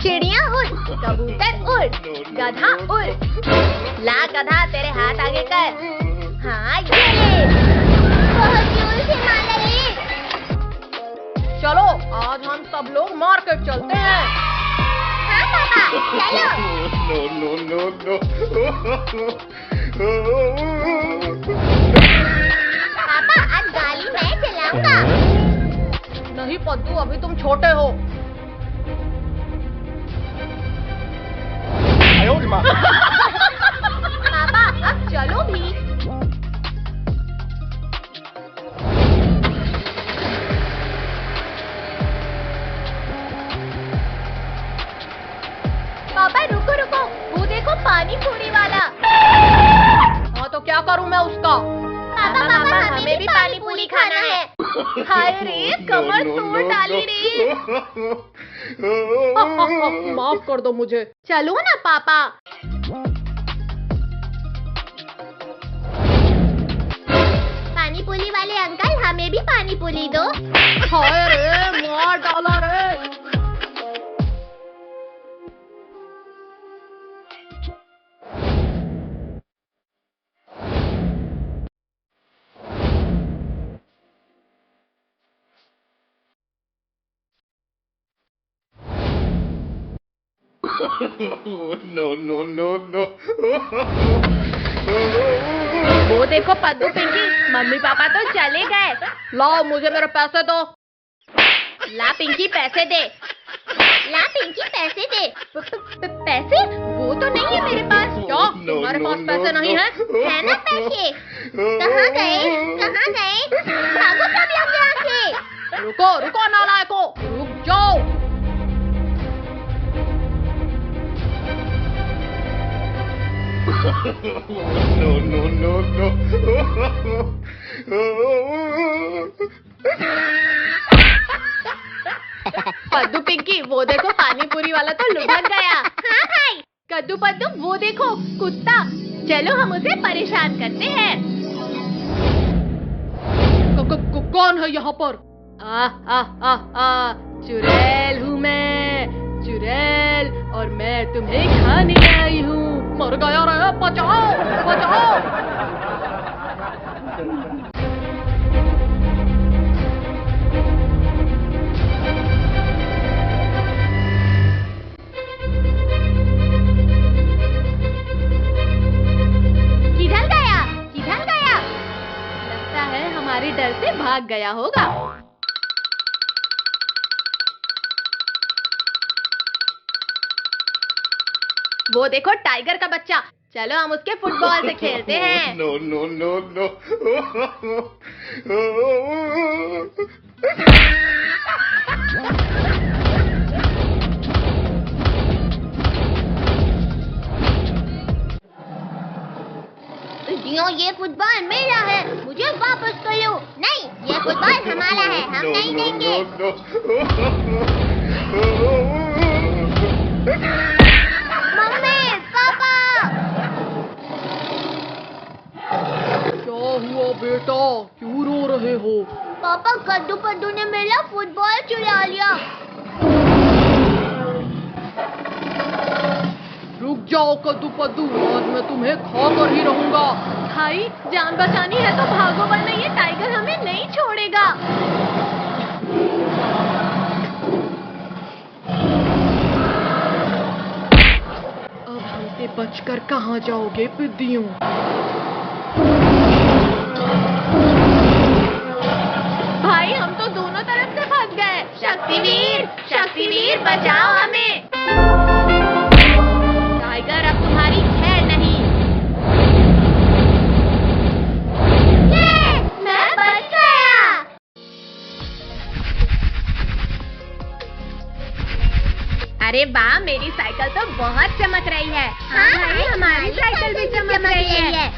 चिड़िया उड़, कबूतर उड़, गधा उड़। ला गधा तेरे हाथ आगे कर। हाँ ये ले। बहुत जोर से मारा ले। चलो आज हम सब लोग मार्केट चलते हैं। हाँ पापा चलो। No. पापा आज गाड़ी मैं चलाऊंगा। नहीं पद्दू अभी तुम छोटे हो। पापा अब चलो भी। पापा रुको रुको, वो देखो पानी पूरी वाला। हाँ तो क्या करूँ मैं उसका? पापा पापा हमें भी पानी पूरी खाना है। हाय रे कमर तोड़ डाली रे। माफ कर दो मुझे। चलो ना पापा। पानी पूरी वाले अंकल हमें भी पानी पूरी दो। हाय रे मार डाला रे। No. वो देखो पद्दू पिंकी, मम्मी पापा तो चले गए। लाओ मुझे मेरे पैसे दो। ला पिंकी पैसे दे। ला पिंकी पैसे दे। पैसे? वो तो नहीं है मेरे पास। क्या तुम्हारे पास पैसे नहीं है? है ना पैसे? कहाँ गए? कहाँ गए? भागो सब लोग यहाँ से। रुको रुको नालायकों, रुक जाओ। No. पद्दू पिंकी वो देखो पानी पूरी वाला तो लुढ़क गया। हाँ भाई। कद्दू पद्दू वो देखो कुत्ता। चलो हम उसे परेशान करते हैं। कौन है यहाँ पर? चुड़ैल हूँ मैं, चुड़ैल, और मैं तुम्हें खाने आई हूँ। मर गया रे, बचाओ बचाओ। किधर गया? किधर गया? लगता है हमारे डर से भाग गया होगा। वो देखो टाइगर का बच्चा। चलो हम उसके फुटबॉल से खेलते हैं। No. ये फुटबॉल मेरा है, मुझे वापस कर लो। नहीं, ये फुटबॉल हमारा है, हम नहीं देंगे। Mummy papa. क्या हुआ बेटा, क्यों रो रहे हो? पापा कद्दू पद्दू ने मेरा फुटबॉल चुरा लिया। रुक जाओ कद्दू पद्दू, आज मैं तुम्हें खा कर ही रहूंगा। भाई जान बचानी है तो भागो, वरना ये टाइगर हमें नहीं छोड़ेगा। अब हमसे बचकर कहाँ जाओगे पिद्दियों? भाई हम तो दोनों तरफ से फंस गए। शक्तिवीर बचाओ हमें। टाइगर अब तुम्हारी खैर नहीं। मैं बच गया। अरे वाह, मेरी साइकिल तो बहुत चमक रही है। हाँ भाई हमारी साइकिल भी चमक रही है।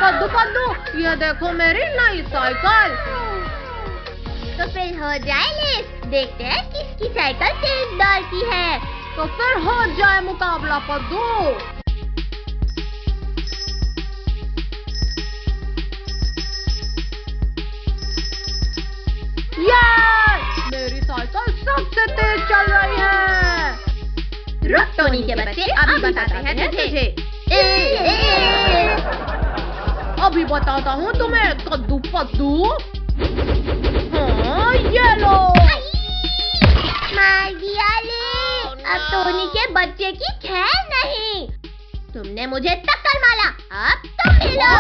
पद्दू ये देखो मेरी नई साइकिल। तो फिर हो जाए लेस, देखते हैं किसकी साइकिल तेज दौड़ती है। तो फिर हो जाए मुकाबला पद्दू। यार टोनी के बच्चे अभी बताते हैं तुझे। अभी बताता हूँ तुम्हें कद्दू पद्दू। हाँ, ये लो। मार दिया ले। अब टोनी के बच्चे की खैर नहीं। तुमने मुझे टक्कर मारा, अब तुम मिलो।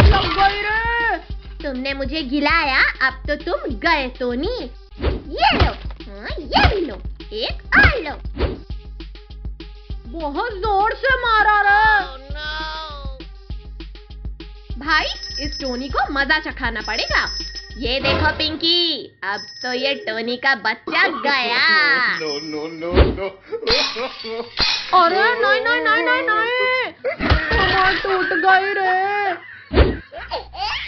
लग गई रे। तुमने मुझे गिलाया, अब तो तुम गए टोनी। ये लो। हाँ, ये भी लो, एक और लो। बहुत जोर से मारा रे। भाई, इस टोनी को मजा चखाना पड़ेगा। ये देखो पिंकी, अब तो ये टोनी का बच्चा गया। No, no, no, no. अरे नहीं नहीं नहीं नहीं नहीं, कमर टूट गई रे।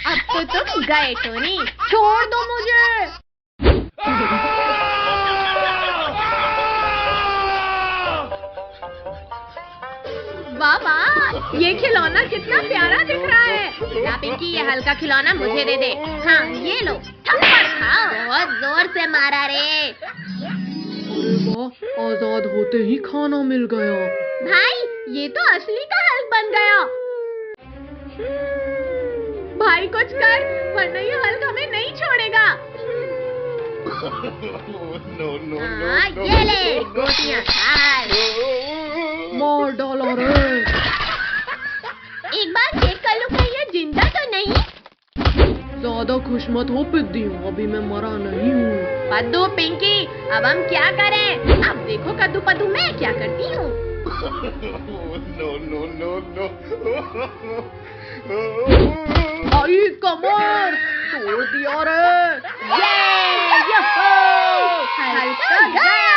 अब तो तुम गए टोनी, छोड़ दो मुझे। वाह वाह, ये खिलौना कितना प्यारा दिख रहा है। ला पिंकी, ये हल्का खिलौना मुझे दे दे। हाँ, ये लो, थप्पड़ खाओ। बहुत जोर से मारा रे। अरे वाह, आजाद होते ही खाना मिल गया। भाई, ये तो असली का हल्क बन गया। भाई कुछ कर, वरना ये हल्क हमें नहीं छोड़ेगा। No, no, हाँ, no, ये ले, गोटियां खा। मार डाला रे। एक बार चेक कर लो कहीं ये जिंदा तो नहीं। ज्यादा खुश मत हो पिद्दियों, अभी मैं मरा नहीं हूँ। पद्दू पिंकी, अब हम क्या करें? अब देखो कद्दू पद्दू मैं क्या करती हूँ। no, no, no, no. आई कमर तोड़ दिया रे। हल्का गया।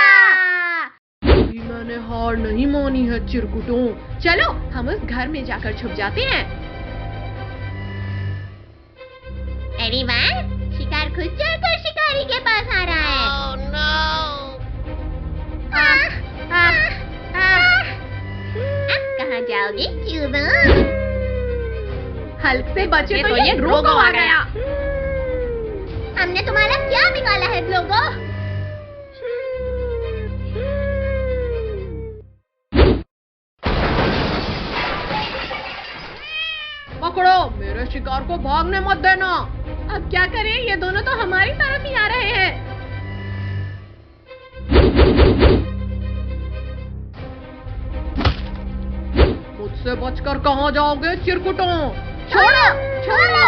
अभी मैंने हार नहीं मानी है चिरकुटों। चलो हम उस घर में जाकर छुप जाते हैं। अरे वाह, शिकार खुद चढ़कर शिकारी के पास आ रहा है। Oh, no. अब कहाँ जाओगे चूबा? हल्क से बचे तो ये ड्रोगो आ गया। हमने तुम्हारा क्या बिगाड़ा है ड्रोगो? पकड़ो, मेरे शिकार को भागने मत देना। अब क्या करें, ये दोनों तो हमारी तरफ ही आ रहे हैं। मुझसे बचकर कहाँ जाओगे चिरकुटों? छोड़ो, छोड़ो,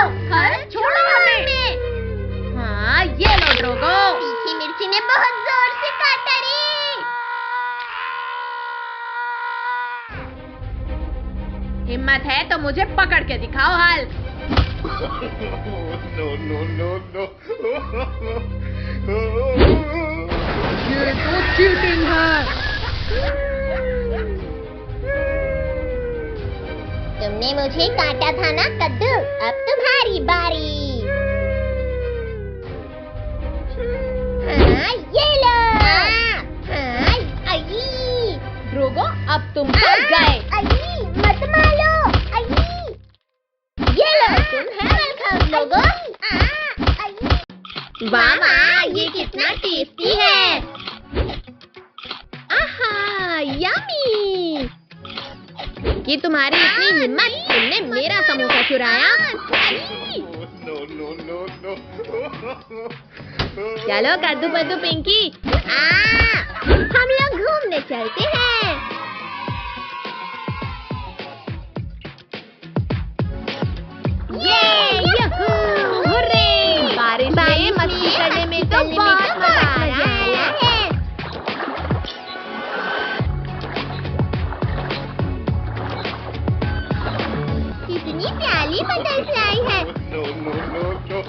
छोड़ो हमें। हाँ, ये लो ड्रोगो। तीखी मिर्ची ने बहुत जोर से काटा रे। हिम्मत है तो मुझे पकड़ के दिखाओ Hulk. No, no, no, no. ये तो चीटिंग है। तुमने मुझे काटा था ना कद्दू, अब तुम्हारी बारी। हाँ, ये लो। हाँ, आई। ड्रोगो, अब तुम तो गए। आई, मत मारो। आई, ये लो, तुम है वेलकम ड्रोगो। वाह वाह, ये कितना टेस्टी है। आहा, यम्मी। कि तुम्हारी इतनी हिम्मत, तुमने मेरा समोसा चुराया। No, no, no, no. चलो कद्दू पद्दू पिंकी, हम लोग घूमने चलते हैं। ये यहू, हुर्रे! बारिश में मस्ती करने में तो बहुत मजा आ रहा है। कितनी प्यारी बटरफ्लाई है। No, no, no, no.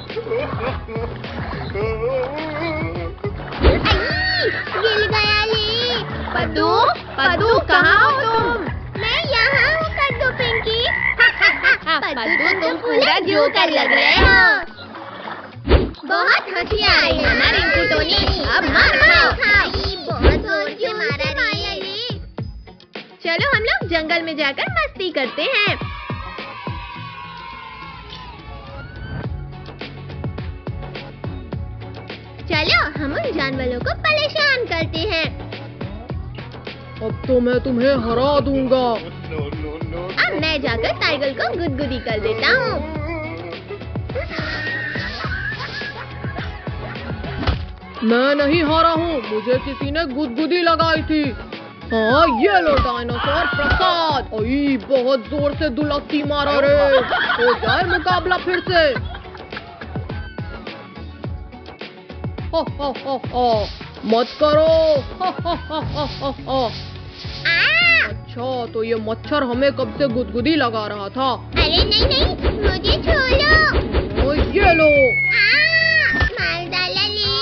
गिर गया ले। पद्दू, पद्दू कहाँ हो तुम? मैं यहाँ हूँ कद्दू पिंकी। पद्दू तुम पूरा जोकर लग रहे हो। बहुत होशियार है ना रिंकू टोनी, अब मार खाओ। बहुत जोर से मारा रे। चलो हम लोग जंगल में जाकर मस्ती करते हैं। चलो हम उन जानवरों को परेशान करते हैं। अब तो मैं तुम्हें हरा दूंगा। No, no, no. अब मैं जाकर टाइगर को गुदगुदी कर देता हूँ। मैं नहीं हारा हूँ, मुझे किसी ने गुदगुदी लगाई थी। हाँ, ये लो डायनासोर प्रसाद। ओई, बहुत जोर से दुलक्की मारा रे। हो जाए मुकाबला फिर से। हो हो, मत करो। हो। अच्छा, तो ये मच्छर हमें कब से गुदगुदी लगा रहा था। अरे नहीं नहीं, मुझे छोड़ो। ओ, ये लो। मार डाला ली।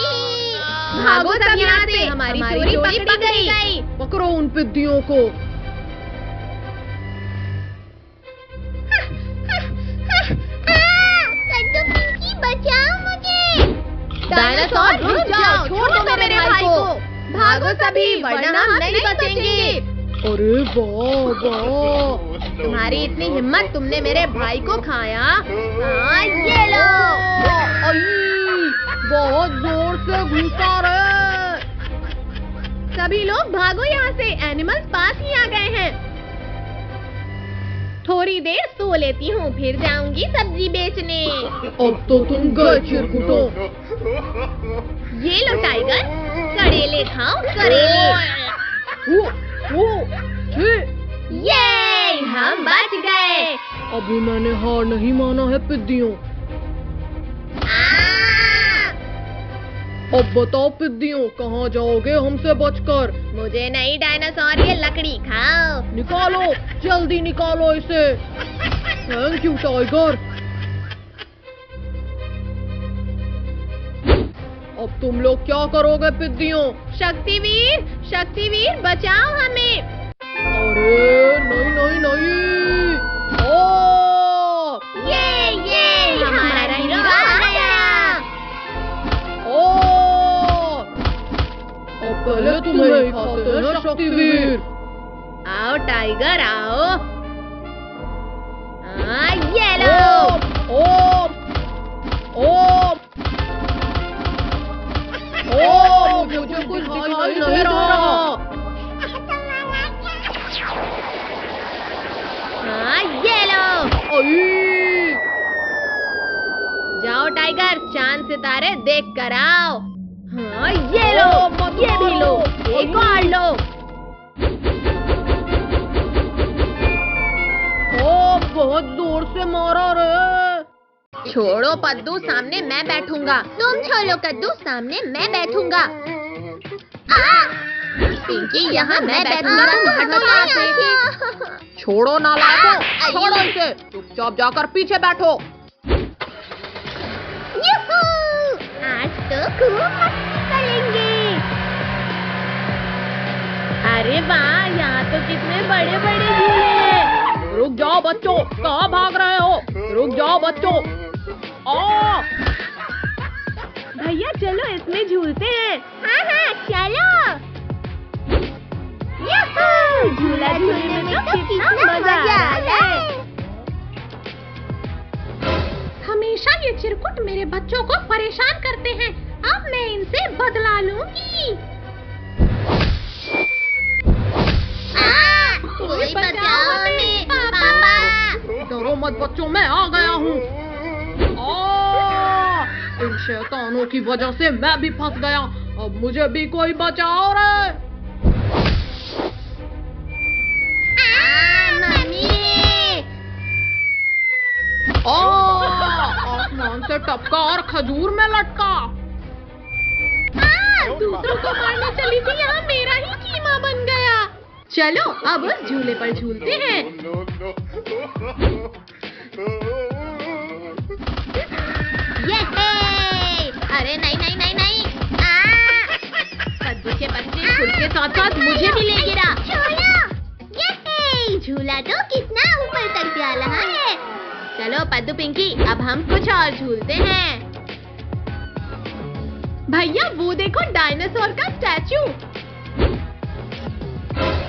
भागो सब यहाँ से, हमारी चोरी पकड़ी गई। पकड़ो उन पिद्दियों को। कद्दू पिंकी, बचाओ मुझे। डायनासोर रुक जाओ, छोड़ दो मेरे भाई को। भागो सभी, वरना हम नहीं बचेंगे। अरे वाह वाह, तुम्हारी इतनी हिम्मत, तुमने मेरे भाई को खाया। हाँ, ये लो। आई, बहुत जोर से घुसा रहे। सभी लोग भागो यहाँ से, एनिमल्स पास ही आ गए हैं। थोड़ी देर सो लेती हूँ, फिर जाऊंगी सब्जी बेचने। अब तो तुम गए चिरकुटो। ये लो टाइगर, करेले खाओ, करेले। ओ, छी। ये हम बच गए। अभी मैंने हार नहीं माना है पिद्दियों। अब बताओ पिद्दियों, कहाँ जाओगे हमसे बचकर? मुझे नहीं डायनासोर, ये लकड़ी खाओ। निकालो, जल्दी निकालो इसे। Thank you tiger. अब तुम लोग क्या करोगे पिद्दियों? शक्तिवीर, शक्तिवीर, बचाओ हमें। अरे नहीं नहीं नहीं। ओ, ये हमारा हीरो आ गया। ओ, अब पहले तुम्हें ही खाते हैं शक्तिवीर। आओ टाइगर, आओ। हाँ, ये लो। ओ, मुझे कुछ दिखाई नहीं दे रहा। हाँ, ये लो। आई, जाओ टाइगर, चांद सितारे देख कर आओ। हाँ, ये लो, ये भी लो, एक और लो। ओ, बहुत जोर से मारा रे। छोड़ो पद्दू, सामने मैं बैठूंगा। तुम छोड़ो कद्दू, सामने मैं बैठूंगा। पिंकी, यहाँ मैं बैठूंगा, तुम हटो यहाँ से। छोड़ो नालायकों, छोड़ो इसे। चुपचाप जाकर पीछे बैठो। यूहू! आज तो खूब मस्ती करेंगे। अरे वाह, यहाँ तो कितने बड़े बड़े झूले हैं। रुक जाओ बच्चों, कहाँ भाग रहे हो? रुक जाओ बच्चों। भैया चलो, इसमें झूलते हैं। हाँ हाँ, चलो। यूहू! झूला झूलने में तो कितना मजा आ रहा है। हमेशा ये चिरकुट मेरे बच्चों को परेशान करते हैं। अब मैं इनसे बदला लूंगी। कोई बचाओ हमें, पापा। डरो मत बच्चों, मैं आ गया हूँ। इन शैतानों की वजह से मैं भी फंस गया। अब मुझे भी कोई बचाओ रे। मम्मी। आसमान से टपका और खजूर में लटका। दूसरों को मारने चली थी, यहाँ मेरा ही कीमा बन गया। चलो अब उस झूले पर झूलते हैं। ये अरे नहीं नहीं नहीं नहीं। कद्दू के पत्ते फूल के साथ साथ मुझे भी ले गिरा। ये झूला तो कितना ऊपर तक जा रहा है। चलो पद्दू पिंकी, अब हम कुछ और झूलते हैं। भैया वो देखो, डायनासोर का स्टैचू।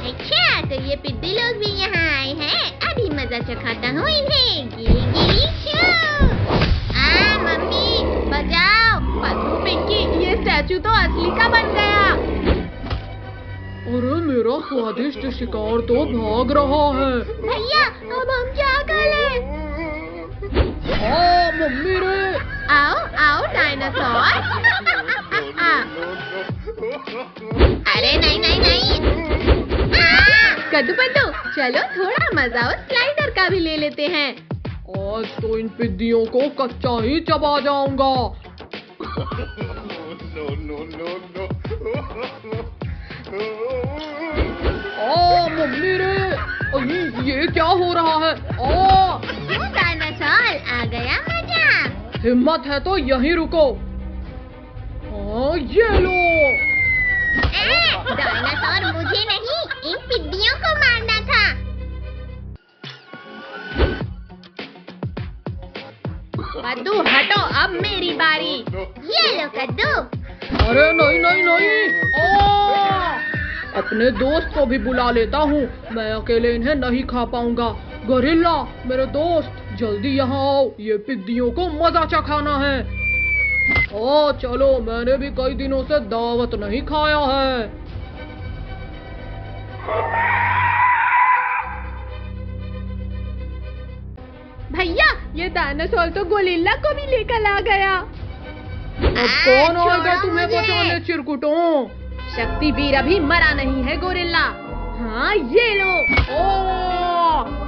अच्छा, तो ये पिद्दी लोग भी यहाँ आए हैं। अभी मजा चखाता हूँ इन्हें। गिरी गिरी शू। मम्मी बचाओ। पद्दू पिंकी, ये स्टैचू तो असली का बन गया। अरे मेरा मेरा स्वादिष्ट शिकार तो भाग रहा है। भैया अब हम क्या करें? हाँ मम्मी रे। आओ आओ डायनासोर। अरे नहीं नहीं नहीं। कद्दू पद्दू चलो थोड़ा मजा उस स्लाइडर का भी ले लेते हैं। आज तो इन पिद्दियों को कच्चा ही चबा जाऊंगा। मम्मी रे, ये क्या हो रहा है? डायनासोर आ गया मजा। हिम्मत है तो यहीं रुको। हाँ ये लो। डायनासोर मुझे नहीं, इन पिद्दियों को मारना था। कद्दू हटो, अब मेरी बारी। ये लो कद्दू। अरे नहीं नहीं नहीं। अपने दोस्त को भी बुला लेता हूँ, मैं अकेले इन्हें नहीं खा पाऊंगा। गोरिल्ला मेरे दोस्त जल्दी यहाँ आओ, ये पिद्दियों को मजा चखाना है। ओ चलो, मैंने भी कई दिनों से दावत नहीं खाया है। भैया ये डायनासोर तो गोरिल्ला को भी लेकर आ गया। अब कौन आएगा तुम्हें बचाने चिरकुटों? शक्तिवीर अभी मरा नहीं है गोरिल्ला। हाँ ये लो।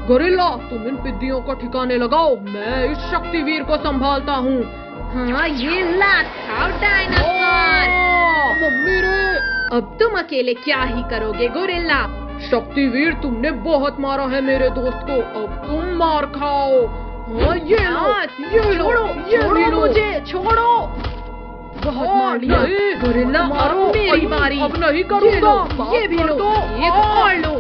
गोरिल्ला तुम इन पिद्दियों को ठिकाने लगाओ, मैं इस शक्तिवीर को संभालता हूँ। हाँ ये लात खाओ डायनासोर। मम्मी रे, अब तुम अकेले क्या ही करोगे गोरिल्ला? शक्तिवीर तुमने बहुत मारा है मेरे दोस्त को, अब तुम मार खाओ। हाँ ये लो, ये लो, छोड़ो मुझे, छोड़ो। बहुत मार लिया गोरिल्ला, मारो मेरी बारी। अब नहीं करूँगा। ये भी लो, एक और लो।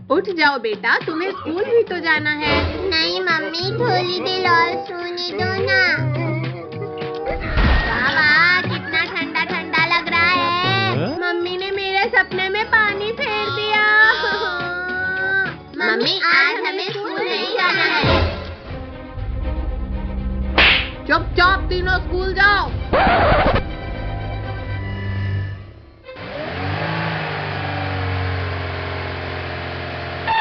उठ जाओ बेटा, तुम्हें स्कूल भी तो जाना है। नहीं मम्मी, थोड़ी देर और सोने दो ना। बाबा कितना ठंडा ठंडा लग रहा है। मम्मी ने मेरे सपने में पानी फेर दिया। मम्मी आज हमें स्कूल नहीं जाना है। चुपचाप तीनों स्कूल जाओ।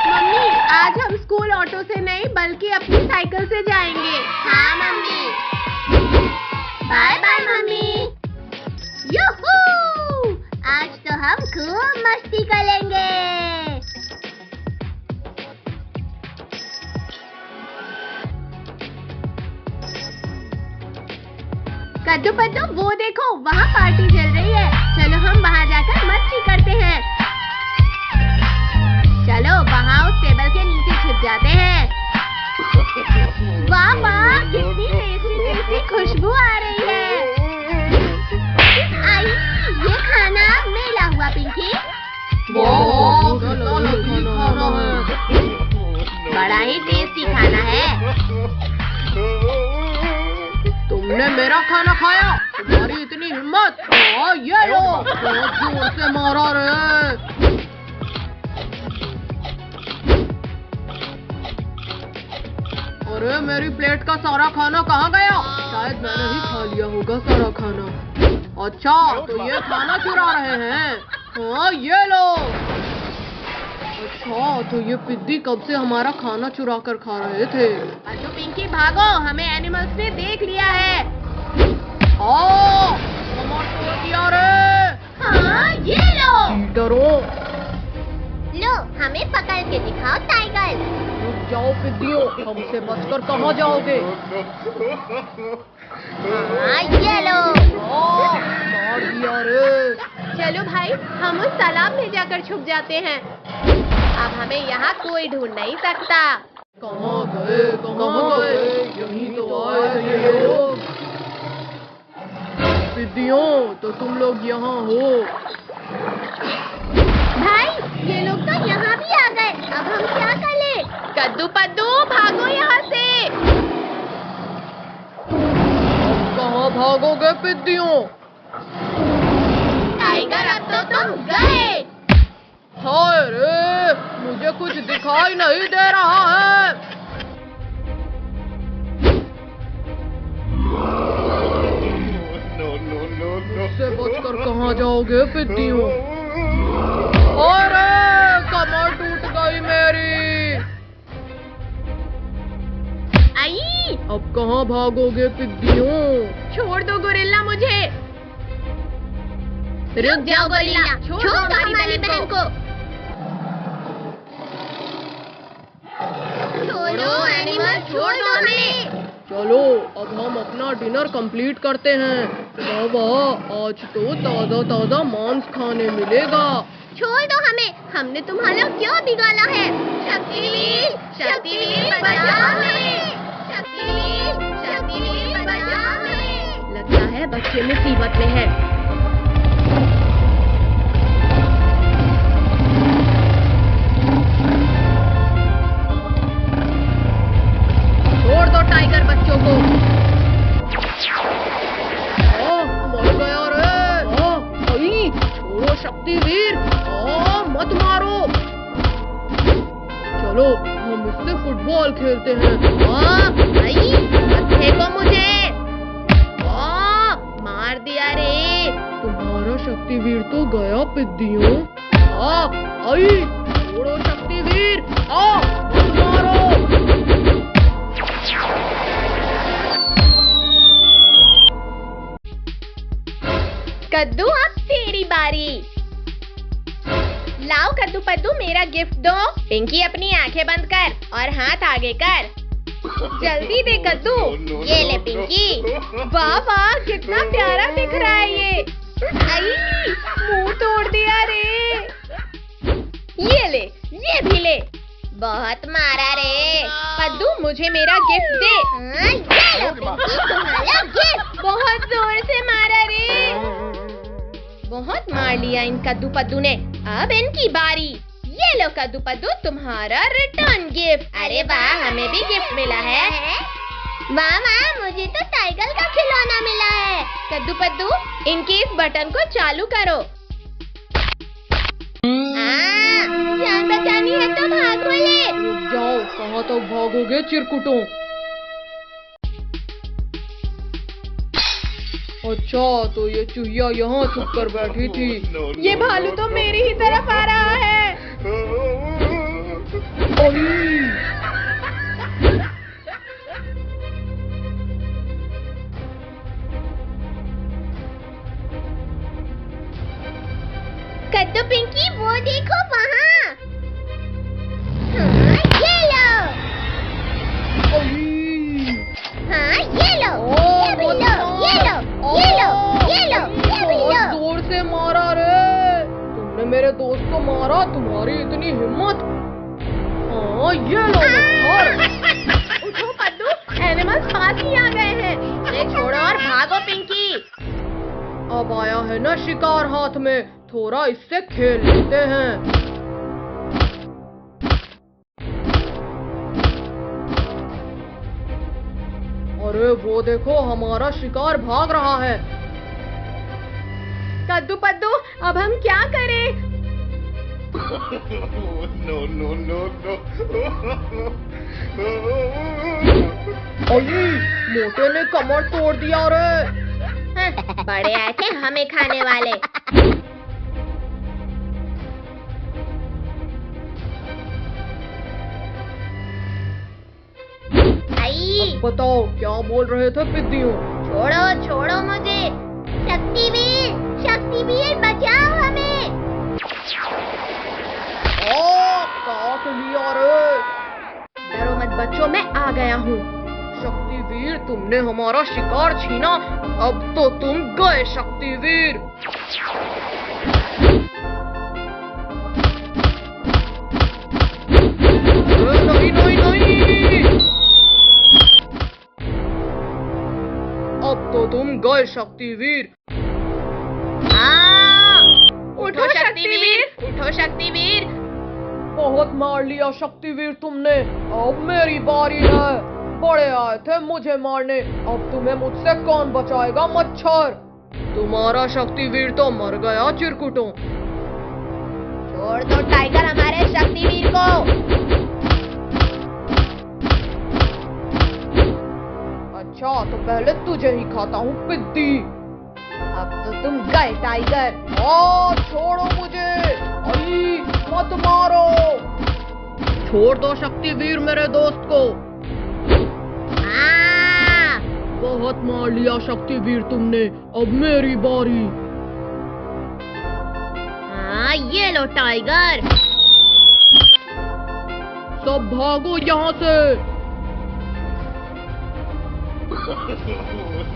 मम्मी आज हम स्कूल ऑटो से नहीं बल्कि अपनी साइकिल से जाएंगे। हाँ mummy. Bye bye mummy. Yoohoo! आज तो हम खूब मस्ती करेंगे। कद्दू पद्दू वो देखो, वहाँ पार्टी चल रही है। चलो हम वहाँ जाकर मस्ती करते हैं। चलो वहाँ उस टेबल के नीचे छिप जाते हैं। वाह वाह, कितनी टेस्टी टेस्टी खुशबू आ रही है। आई, ये खाना मेरा हुआ पिंकी। बड़ा ही टेस्टी खाना है। तुमने मेरा खाना खाया, तुम्हारी इतनी हिम्मत? ये लो, बहुत जोर से मारा रे। अरे मेरी प्लेट का सारा खाना कहाँ गया? शायद मैंने ही खा लिया होगा सारा खाना। अच्छा तो ये खाना चुरा रहे हैं। हाँ ये लो। अच्छा तो ये पिद्दी कब से हमारा खाना चुरा कर खा रहे थे। कद्दू पिंकी भागो, हमें एनिमल्स ने देख लिया है। किया रे। हाँ ये लो। डरो, लो हमें पकड़ के दिखाओ टाइगर। रुक जाओ पिद्दियों, हमसे बचकर कहाँ जाओगे? हाँ ये लो। मार दिया रे। चलो भाई, हम उस तालाब में जाकर छुप जाते हैं। अब हमें यहाँ कोई ढूंढ नहीं सकता। कहाँ गए, कहाँ गए? यहीं तो आए थे ये लोग। पिद्दियों तो तुम लोग यहाँ हो। भाई ये लोग तो यहाँ भी आ गए, अब हम क्या करें? कद्दू पद्दू भागो यहाँ से। कहाँ भागोगे पिद्दियों? टाइगर अब तो तुम गए। हाय रे, मुझे कुछ दिखाई नहीं दे रहा है। इससे बचकर कहाँ जाओगे पिद्दियों? अरे अब कहाँ भागोगे पिद्दियों? छोड़ दो गोरिल्ला मुझे। रुक जाओ गोरिल्ला, छोड़ दो हमारी बहन को। छोड़ो एनिमल, छोड़ दो हमें। चलो अब हम अपना डिनर कंप्लीट करते हैं। वाह, आज तो ताजा ताजा मांस खाने मिलेगा। छोड़ दो हमें, हमने तुम्हारा क्या बिगाड़ा है? शक्तिवीर, शक्तिवीर बचा हमें। शक्तिवीर, शक्तिवीर बचा हमें। लगता है बच्चे मुसीबत में है। छोड़ दो टाइगर बच्चों को। मर गया रे। आई, छोड़ो शक्तिवीर, मत मारो। चलो हम इससे फुटबॉल खेलते हैं। मत फेंको मुझे। मार दिया रे। तुम्हारा शक्तिवीर तो गया पिद्दियों। आई, छोड़ो शक्तिवीर, मत मारो। कद्दू अब तेरी बारी। लाओ कद्दू पद्दू मेरा गिफ्ट दो। पिंकी अपनी आंखें बंद कर और हाथ आगे कर। जल्दी दे कद्दू। ये ले पिंकी। वाह वाह, कितना प्यारा दिख रहा है ये। आई, मुंह तोड़ दिया रे। ये ले, ये भी ले। बहुत मारा रे। कद्दू मुझे मेरा गिफ्ट दे। ये लो पिंकी, तुम्हारा गिफ्ट। बहुत जोर से मारा रे। बहुत मार लिया इन कद्दू पद्दू ने। अब इनकी बारी। ये लो कद्दू पद्दू, तुम्हारा रिटर्न गिफ्ट। अरे वाह, हमें भी गिफ्ट मिला है। वाह वाह, मुझे तो टाइगर का खिलौना मिला है। कद्दू पद्दू, इनके इस बटन को चालू करो। जान बचानी है तो भागो ले। रुक जाओ, कहाँ तक भागोगे चिरकुटों? अच्छा, तो ये चूहिया यहाँ छुप कर बैठी थी। ये भालू तो मेरी ही तरफ आ रहा है। कद्दू पिंकी, वो देखो वहाँ। ये लो। ये लो, ये भी लो, ये लो, ये लो, ये लो, ये भी लो। जोर से मारा रे। तुमने मेरे दोस्त को मारा, तुम्हारी इतनी हिम्मत। ये लो मच्छर। उठो पद्दू, एनिमल्स पास ही आ गए हैं। ये छोड़ो और भागो पिंकी। अब आया है ना शिकार हाथ में, थोड़ा इससे खेल लेते हैं। अरे वो देखो, हमारा शिकार भाग रहा है। कद्दू पद्दू, अब हम क्या करें? No, no, no, no. Ali, मोटे ने कमर तोड़ दिया रे। बड़े आए थे हमें खाने वाले। आई, बताओ क्या बोल रहे थे पिद्दियों? छोड़ो छोड़ो मुझे। शक्तिवीर, शक्तिवीर बचाओ हमें। काट लिया रे। डरो मत बच्चों, मैं आ गया हूँ। शक्तिवीर, तुमने हमारा शिकार छीना, अब तो तुम गए शक्तिवीर। नहीं नहीं नहीं, अब तो तुम गए शक्तिवीर। उठो शक्तिवीर, उठो शक्तिवीर। बहुत मार लिया शक्तिवीर तुमने, अब मेरी बारी है। बड़े आए थे मुझे मारने, अब तुम्हें मुझसे कौन बचाएगा मच्छर। तुम्हारा शक्तिवीर तो मर गया चिरकुटों। छोड़ दो टाइगर हमारे शक्तिवीर को। अच्छा, तो पहले तुझे ही खाता हूँ पिद्दी। अब तो तुम गए टाइगर। छोड़ो मुझे। आई, मत मारो। छोड़ दो शक्तिवीर मेरे दोस्त को। बहुत मार लिया शक्तिवीर तुमने, अब मेरी बारी। हाँ ये लो टाइगर। सब भागो यहाँ से।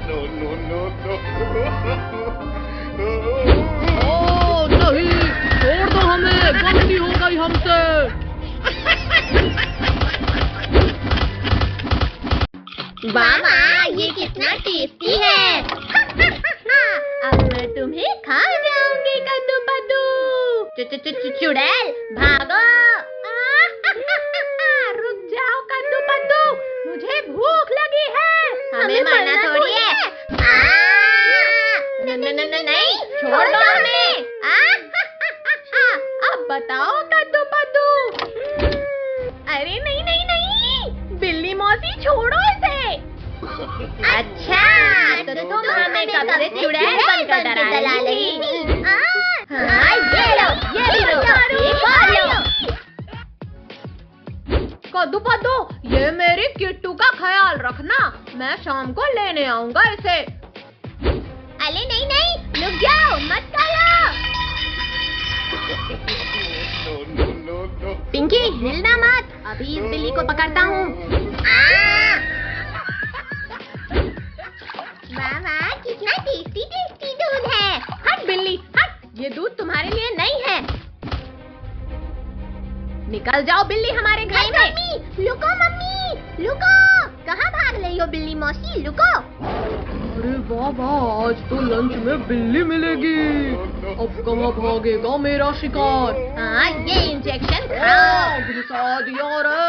No, no, no, no. ओ नहीं, छोड़ दो हमें, गलती हो गई हमसे। वाह ये कितना टेस्टी है। अब मैं तुम्हें खा जाऊंगी कद्दू पद्दू। चुड़ैल भागो। रुक जाओ कद्दू पद्दू, मुझे भूख लगी है। हमें मरना थोड़ी है। नहीं छोड़ दो हमें। अब बताओ कद्दू पद्दू। अरे नहीं नहीं नहीं, बिल्ली मौसी छोड़ो इसे। अच्छा तो तुम हमें कब से चुड़ैल बनकर डरा रही थी। हाँ ये लो, ये लो, एक और लो। कद्दू पद्दू, ये मेरी किट्टू का ख्याल रखना, मैं शाम को लेने आऊंगा इसे। अरे नहीं नहीं, रुक जाओ, मत खाओ। No, no, no, no. Pinky हिलना मत, अभी इस बिल्ली को पकड़ता हूँ। वाह कितना टेस्टी टेस्टी दूध है। हट बिल्ली हट, ये दूध तुम्हारे लिए नहीं है। निकल जाओ बिल्ली हमारे घर से। मम्मी लुको, कहाँ भाग रही हो बिल्ली मौसी, लुको। अरे वाह वाह, आज तो लंच में बिल्ली मिलेगी। अब कहाँ भागेगा मेरा शिकार। हाँ ये इंजेक्शन खाओ। घुसा दिया रे।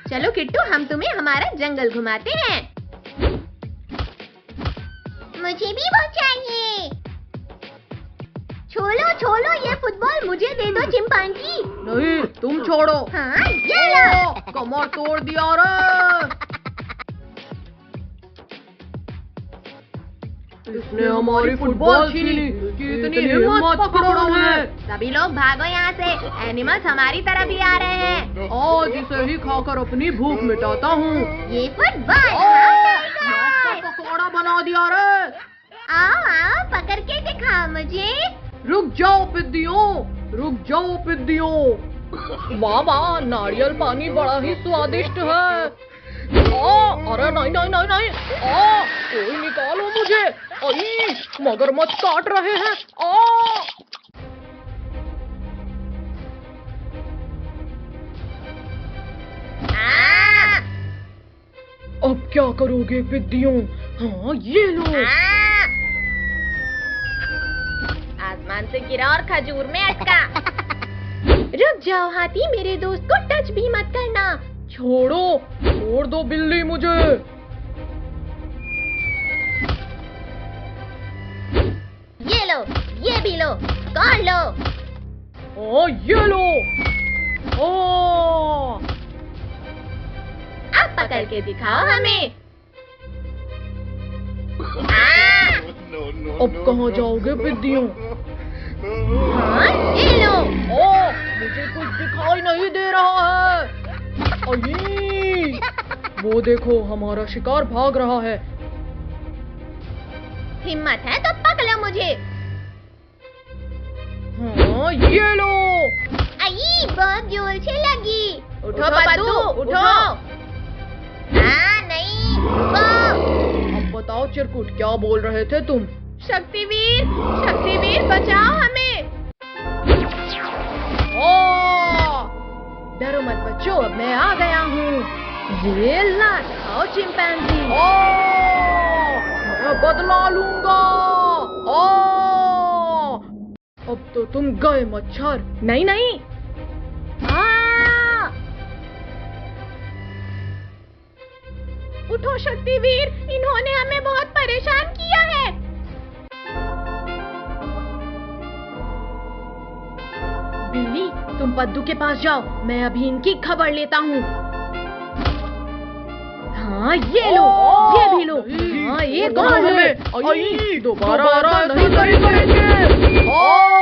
चलो किट्टू, हम तुम्हें हमारा जंगल घुमाते हैं। मुझे भी वो चाहिए। छोड़ो ये फुटबॉल मुझे दे दो चिंपांजी। नहीं, तुम छोड़ो। हाँ ये लो। कमर तोड़ दिया रे। इसने हमारी फुटबॉल छीन ली। कितनी हिम्मत पकड़ो उन्हें। सभी लोग भागो यहाँ से, एनिमल्स हमारी तरफ ही आ रहे हैं। आज इसे ही खाकर अपनी भूख मिटाता हूँ। ये फुटबॉल पकौड़ा बना दिया रे। आओ पकड़ के दिखाओ मुझे। रुक जाओ पिद्दियों, रुक जाओ पिद्दियों। वाह वाह, नारियल पानी बड़ा ही स्वादिष्ट है। अरे नहीं नहीं नहीं नहीं, कोई निकालो मुझे। मगरमच्छ काट रहे हैं। अब क्या करोगे पिद्दियों? हाँ ये लो। आसमान से गिरा और खजूर में अटका। रुक जाओ हाथी, मेरे दोस्त को टच भी मत करना। छोड़ो, छोड़ दो बिल्ली मुझे। ये लो, ये भी लो, कौन लो। ये लो। अब पकड़ के दिखाओ हमें। No, no, अब कहाँ जाओगे पिद्दियों? हाँ ये लो। मुझे कुछ दिखाई नहीं दे रहा है। वो देखो, हमारा शिकार भाग रहा है। हिम्मत है तो पकड़ो मुझे। हाँ ये लो। आई बहुत जोर से लगी। उठो पद्दू, उठो। नहीं रुको। अब बताओ चिरकुट, क्या बोल रहे थे तुम? शक्तिवीर, शक्तिवीर बचाओ हमें। डरो मत बच्चों, अब मैं आ गया हूँ। ये ला खाओ चिंपैंजी। मैं बदला लूंगा। अब तो तुम गए मच्छर। नहीं नहीं। उठो शक्तिवीर, इन्होंने हमें बहुत परेशान किया है। बिल्ली, तुम पद्दू के पास जाओ, मैं अभी इनकी खबर लेता हूँ। हाँ ये लो, ये भी लो। हाँ एक और लो। दोबारा नहीं करेंगे।